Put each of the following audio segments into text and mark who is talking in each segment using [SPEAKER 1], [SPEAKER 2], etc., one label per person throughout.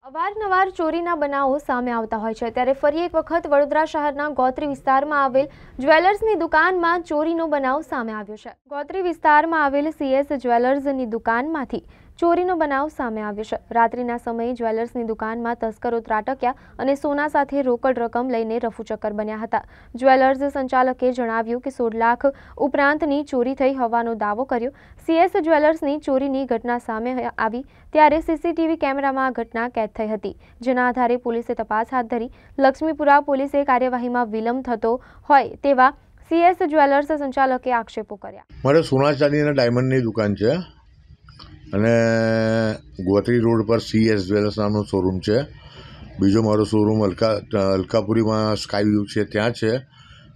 [SPEAKER 1] અવારનવાર ચોરીના બનાવો સામે આવતા હોય છે, ત્યારે ફરી એક વખત વડોદરા શહેરના ગોત્રી વિસ્તારમાં આવેલ જ્વેલર્સની દુકાનમાં ચોરીનો બનાવ સામે આવ્યો છે। ગોત્રી વિસ્તારમાં આવેલ CS જ્વેલર્સની દુકાનમાંથી ચોરીનો બનાવ સામે આવ્યો છે। રાત્રિના સમયે જ્વેલર્સની દુકાનમાં તસ્કરો ત્રાટક્યા અને સોના સાથે રોકડ રકમ લઈને રફુચક્કર બન્યા હતા। જ્વેલર્સ સંચાલકે જણાવ્યું કે 16 લાખ ઉપરાંતની ચોરી થઈ હોવાનો દાવો કર્યો। CS જ્વેલર્સની ચોરીની ઘટના સામે આવી ત્યારે CCTV કેમેરામાં આ ઘટના કેદ થઈ હતી, જેના આધારે પોલીસે તપાસ હાથ ધરી। લક્ષ્મીપુરા પોલીસે કાર્યવાહીમાં વિલંબ થતો હોય તેવા CS જ્વેલર્સ સંચાલકે આક્ષેપો કર્યા।
[SPEAKER 2] મારે સોના ચાંદી અને ડાયમંડની દુકાન છે અને ગોત્રી રોડ પર CS જ્વેલર્સ નામનો શોરૂમ છે। બીજો મારો શોરૂમ અલકાપુરીમાં સ્કાય વ્યૂ છે ત્યાં છે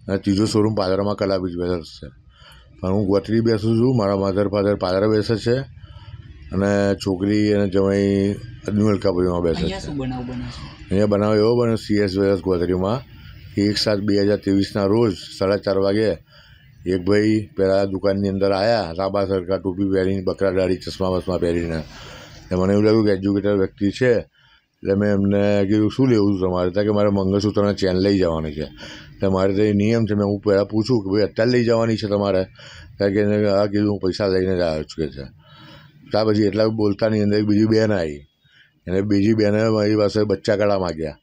[SPEAKER 2] અને ત્રીજો શોરૂમ પાદરામાં કલાબી જ્વેલર્સ છે। પણ હું ગોત્રી બેસું છું, મારા મધર ફાધર પાદરા બેસે છે અને છોકરી અને જમાઈ ન્યૂ અલકાપુરીમાં બેસે છે। અહીંયા બનાવ એવો બન્યો CS જ્વેલર્સ ગોત્રીમાં 1/7/2023ના રોજ 4:30 વાગે એક ભાઈ પહેલાં દુકાનની અંદર આવ્યા, લાંબા સરખા ટોપી પહેરીને, બકરા દાઢી, ચશ્મા બસમાં પહેરીને। મને એવું લાગ્યું કે એજ્યુકેટેડ વ્યક્તિ છે, એટલે મેં એમને કીધું શું લેવું છું તમારે? કે મારે મંગળસૂત્રના ચેન લઈ જવાની છે। એટલે મારે તો એ નિયમ છે, મેં હું પહેલાં પૂછું કે ભાઈ અત્યારે લઈ જવાની છે તમારે? કારણ કે એને હા કીધું હું પૈસા લઈને જ આવ્યો છું કે છે। ત્યાર પછી એટલા બોલતાની અંદર બીજી બેન આવી, અને બીજી બેને મારી પાસે બચ્ચા કડા માગ્યા,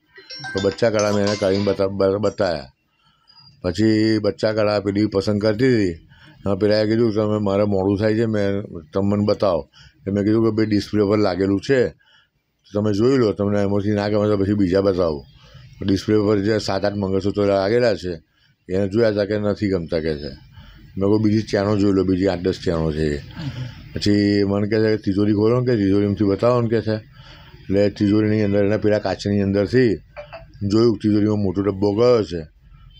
[SPEAKER 2] તો બચ્ચા કડા મેં એને કાઢીને બતાવ્યા। પછી બચ્ચા કડા પેલી પસંદ કરતી હતી, પેલાએ કીધું તમે મારે મોડું થાય છે, મેં તમે મને બતાવો। મેં કીધું કે ભાઈ ડિસ્પ્લે પર લાગેલું છે, તમે જોઈ લો, તમને એમાંથી ના ગમે તો પછી બીજા બતાવો। ડિસ્પ્લે પર જે 7-8 મંગળસૂત્રો લાગેલા છે એને જોયા હતા કે નથી ગમતા કે છે। મેં કોઈ બીજી ચેનો જોઈ લો, બીજી 8-10 ચેનો છે એ। પછી મને કહે છે કે તિજોરી ખોલો ને, કે તિજોરીમાંથી બતાવો ને કે છે। એટલે તિજોરીની અંદર એને પેલા કાચની અંદરથી જોયું, તિજોરીમાં મોટો ડબ્બો ગયો છે,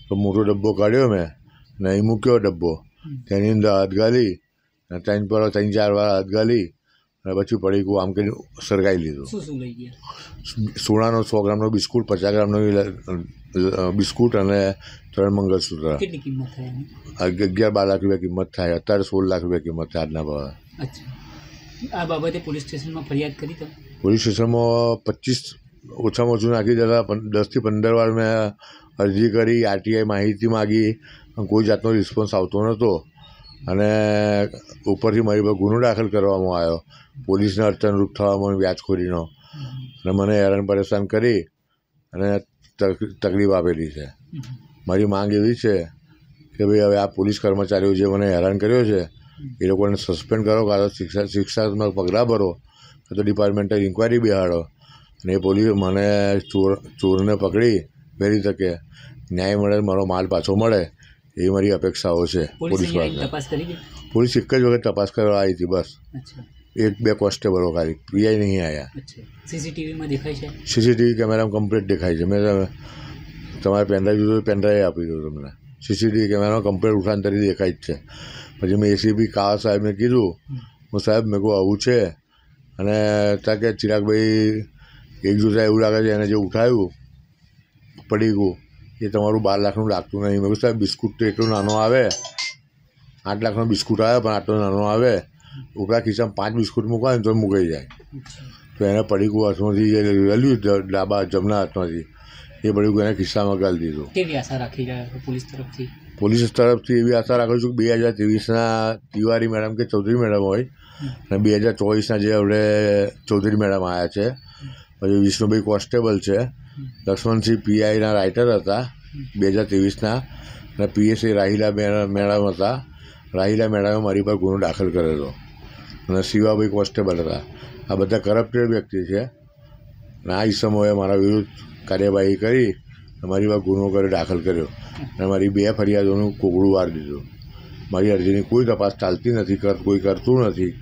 [SPEAKER 2] તો મોટો ડબ્બો કાઢ્યો મેં ને અહીં મૂક્યો ડબ્બો, તેની અંદર હાથ ગાલી, 3-4 વાર હાથ ગાલી અને પછી પડીકું આમ કરીને સળગાવી લીધું। સોનાનો 100 ગ્રામનો બિસ્કુટ, 50 ગ્રામનો બિસ્કુટ અને 3 મંગળસૂત્ર। 11-12 લાખ રૂપિયા કિંમત થાય, અત્યારે 16 લાખ રૂપિયા કિંમત થાય આજના ભાવે।
[SPEAKER 3] આ બાબતે પોલીસ સ્ટેશનમાં ફરિયાદ કરી તમે?
[SPEAKER 2] પોલીસ સ્ટેશનમાં 25 ઓછામાં ઓછું નાખી દેતા 10થી 15 વાર મેં અરજી કરી, RTI માહિતી માગી, કોઈ જાતનો રિસ્પોન્સ આવતો નહોતો અને ઉપરથી મારી પર ગુનો દાખલ કરવામાં આવ્યો પોલીસને અડચણરૂપ થવામાં, વ્યાજખોરીનો, અને મને હેરાન પરેશાન કરી અને તકલીફ આપેલી છે। મારી માંગ એવી છે કે ભાઈ હવે આ પોલીસ કર્મચારીઓ જે મને હેરાન કર્યો છે એ લોકોને સસ્પેન્ડ કરો, કાં તો શિક્ષાત્મક પગલાં ભરો, કાં તો ડિપાર્ટમેન્ટલ ઇન્કવાયરી બેહાડો અને એ પોલીસ મને ચોરને પકડી વહેલી તકે ન્યાય મળે, મારો માલ પાછો મળે એ મારી અપેક્ષાઓ છે પોલીસ પાસે। પોલીસ એક જ વખત તપાસ કરવા આવી હતી, બસ 1-2 કોન્સ્ટેબલો ખાલી, PI નહીં આવ્યા।
[SPEAKER 3] CCTVમાં દેખાય છે? CCTV
[SPEAKER 2] કેમેરામાં કમ્પ્લીટ દેખાય છે। મેં તમારે પેનડ્રાઈવ જોયું, પેનડ્રાઈવ આપી દઉં તમને। CCTV કેમેરામાં કમ્પ્લીટ ઉઠાંતરી દેખાય જ છે। પછી મેં ACP કાવા સાહેબને કીધું, હું સાહેબ મેં કહું આવું છે, અને ત્યાં કે ચિરાગભાઈ એક જોતા એવું લાગે છે એને જે ઉઠાવ્યું પડીકું એ તમારું 12 લાખનું લાગતું નહીં। મેં કહું સાહેબ બિસ્કુટ તો એટલો નાનો આવે, 8 લાખનો બિસ્કુટ આવે પણ આટલો નાનો આવે, ઉપરા ખિસ્સામાં 5 બિસ્કુટ મૂકવા ને તો મુકાઈ જાય। તો એને પડીકું હાથમાંથી જે વેલ્યું જમણા હાથમાંથી એ પડીકું એને ખિસ્સામાં ગાળી દીધું।
[SPEAKER 3] કેવી આશા રાખી પોલીસ તરફથી?
[SPEAKER 2] પોલીસ તરફથી એવી આશા રાખું છું કે 2023ના તિવારી મેડમ કે ચૌધરી મેડમ હોય અને 2024ના જે આપણે ચૌધરી મેડમ આવ્યા છે, પછી વિષ્ણુભાઈ કોન્સ્ટેબલ છે, લક્ષ્મણસિંહ PIના રાઇટર હતા 2023ના, અને PSI રાહિલા મેડમ હતા। રાહિલા મેડમે મારી પર ગુનો દાખલ કરેલો અને શિવાભાઈ કોન્સ્ટેબલ હતા। આ બધા કરપ્ટેડ વ્યક્તિ છે અને આ ઈસમોએ મારા વિરુદ્ધ કાર્યવાહી કરી મારી પર ગુનો દાખલ કર્યો અને મારી 2 ફરિયાદોનું કોગળું વાર દીધું। મારી અરજીની કોઈ તપાસ ચાલતી નથી, કોઈ કરતું નથી।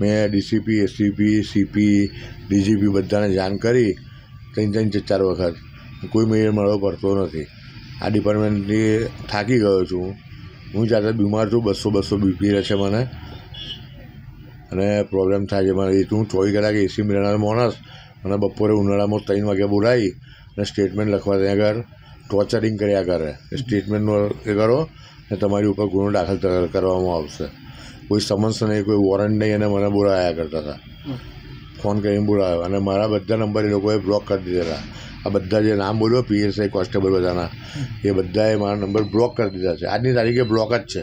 [SPEAKER 2] મેં DCP, SCP, CP, DGP બધાને જાણ કરી 3-4 વખત, કોઈ મેળ મળવો પડતો નથી। આ ડિપાર્ટમેન્ટથી થાકી ગયો છું, હું જાતે બીમાર છું, 200 BP રહે છે મને અને પ્રોબ્લેમ થાય છે મને। હું 24 કલાક AC મેળવનાર માણસ, અને બપોરે ઉનાળામાં 3 વાગે બોલાવી અને સ્ટેટમેન્ટ લખવા ત્યાં આગળ ટોર્ચરિંગ કર્યા કરે, સ્ટેટમેન્ટનો એ કરો ને તમારી ઉપર ગુનો દાખલ કરવામાં આવશે। કોઈ સમન્સ નહીં, કોઈ વોરંટ નહીં, અને મને બોલાયા કરતા હતા। ફોન કરીને બોલાવ્યો અને મારા બધા નંબર એ લોકોએ બ્લોક કરી દીધેલા. આ બધા જે નામ બોલ્યો PSI કોન્સ્ટેબલ બધાના એ બધાએ મારા નંબર બ્લોક કરી દીધા છે. આજની તારીખે બ્લોક જ છે.